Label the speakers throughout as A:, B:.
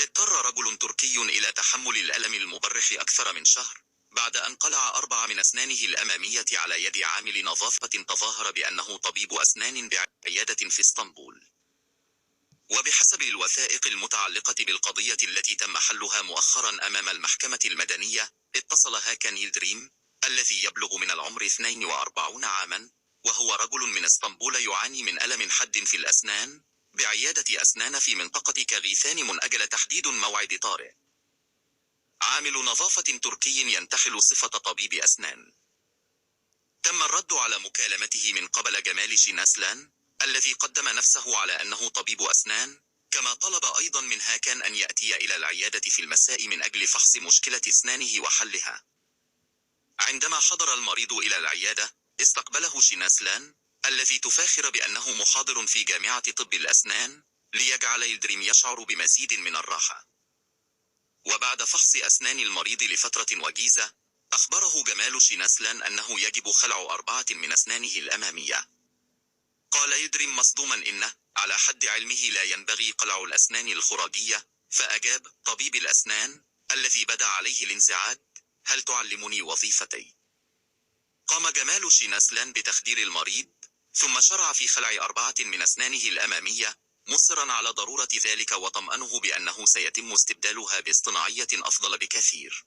A: اضطر رجل تركي إلى تحمل الألم المبرح أكثر من شهر بعد أن قلع 4 من أسنانه الأمامية على يد عامل نظافة تظاهر بأنه طبيب أسنان بعيادة في اسطنبول. وبحسب الوثائق المتعلقة بالقضية التي تم حلها مؤخرا أمام المحكمة المدنية، اتصل هاكان يلدريم الذي يبلغ من العمر 42 عاما وهو رجل من اسطنبول يعاني من ألم حاد في الأسنان بعيادة أسنان في منطقة كاغيثان من أجل تحديد موعد طارئ. عامل نظافة تركي ينتحل صفة طبيب أسنان. تم الرد على مكالمته من قبل جمال شيناسلان الذي قدم نفسه على أنه طبيب أسنان، كما طلب أيضا من هاكان أن يأتي إلى العيادة في المساء من أجل فحص مشكلة أسنانه وحلها. عندما حضر المريض إلى العيادة استقبله شيناسلان الذي تفاخر بأنه محاضر في جامعة طب الأسنان ليجعل يلدريم يشعر بمزيد من الراحة. وبعد فحص أسنان المريض لفترة وجيزة أخبره جمال شيناسلان أنه يجب خلع 4 من أسنانه الأمامية. قال يلدريم مصدوما إنه على حد علمه لا ينبغي قلع الأسنان الخراجية، فأجاب طبيب الأسنان الذي بدا عليه الانزعاج: هل تعلمني وظيفتي؟ قام جمال شيناسلان بتخدير المريض ثم شرع في خلع 4 من أسنانه الأمامية مصرا على ضرورة ذلك وطمأنه بأنه سيتم استبدالها باصطناعية أفضل بكثير.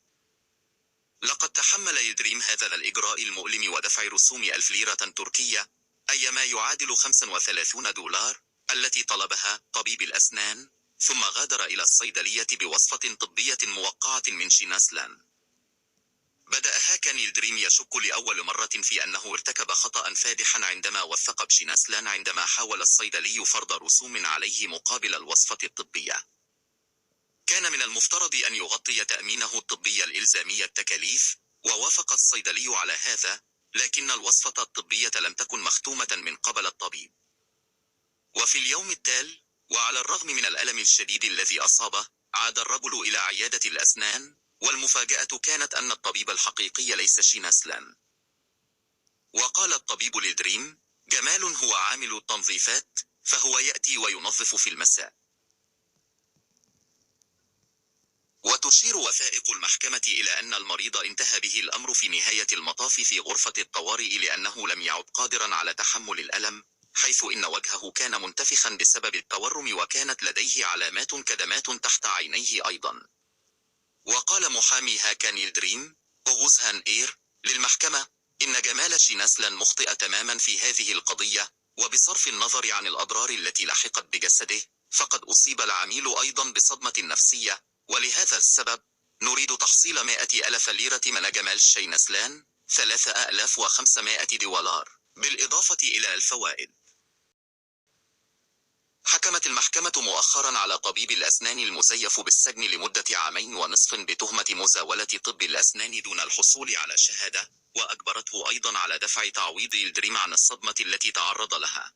A: لقد تحمل يلدريم هذا الإجراء المؤلم ودفع رسوم 1000 ليرة تركية أي ما يعادل 35 دولار التي طلبها طبيب الأسنان، ثم غادر إلى الصيدلية بوصفة طبية موقعة من شيناسلان. بدأ هاكان يلدريم يشك لأول مرة في أنه ارتكب خطأ فادحا عندما وثق بشيناسلان عندما حاول الصيدلي فرض رسوم عليه مقابل الوصفة الطبية. كان من المفترض أن يغطي تأمينه الطبي الإلزامي التكاليف، ووافق الصيدلي على هذا، لكن الوصفة الطبية لم تكن مختومة من قبل الطبيب. وفي اليوم التالي وعلى الرغم من الألم الشديد الذي أصابه عاد الرجل إلى عيادة الأسنان، والمفاجأة كانت أن الطبيب الحقيقي ليس شيناسلان. وقال الطبيب ليلدريم: جمال هو عامل التنظيفات، فهو يأتي وينظف في المساء. وتشير وثائق المحكمة إلى أن المريض انتهى به الأمر في نهاية المطاف في غرفة الطوارئ لأنه لم يعد قادرا على تحمل الألم، حيث إن وجهه كان منتفخا بسبب التورم وكانت لديه علامات كدمات تحت عينيه أيضا. وقال محامي هاكان يلدريم أوغوزهان إير للمحكمة إن جمال شيناسلان مخطئ تماما في هذه القضية، وبصرف النظر عن الأضرار التي لحقت بجسده فقد أصيب العميل أيضا بصدمة نفسية، ولهذا السبب نريد تحصيل 100,000 ليرة من جمال شيناسلان 3500 دولار بالإضافة إلى الفوائد. حكمت المحكمة مؤخرا على طبيب الأسنان المزيف بالسجن لمدة 2.5 عام بتهمة مزاولة طب الأسنان دون الحصول على شهادة، وأجبرته أيضا على دفع تعويض يلدريم عن الصدمة التي تعرض لها.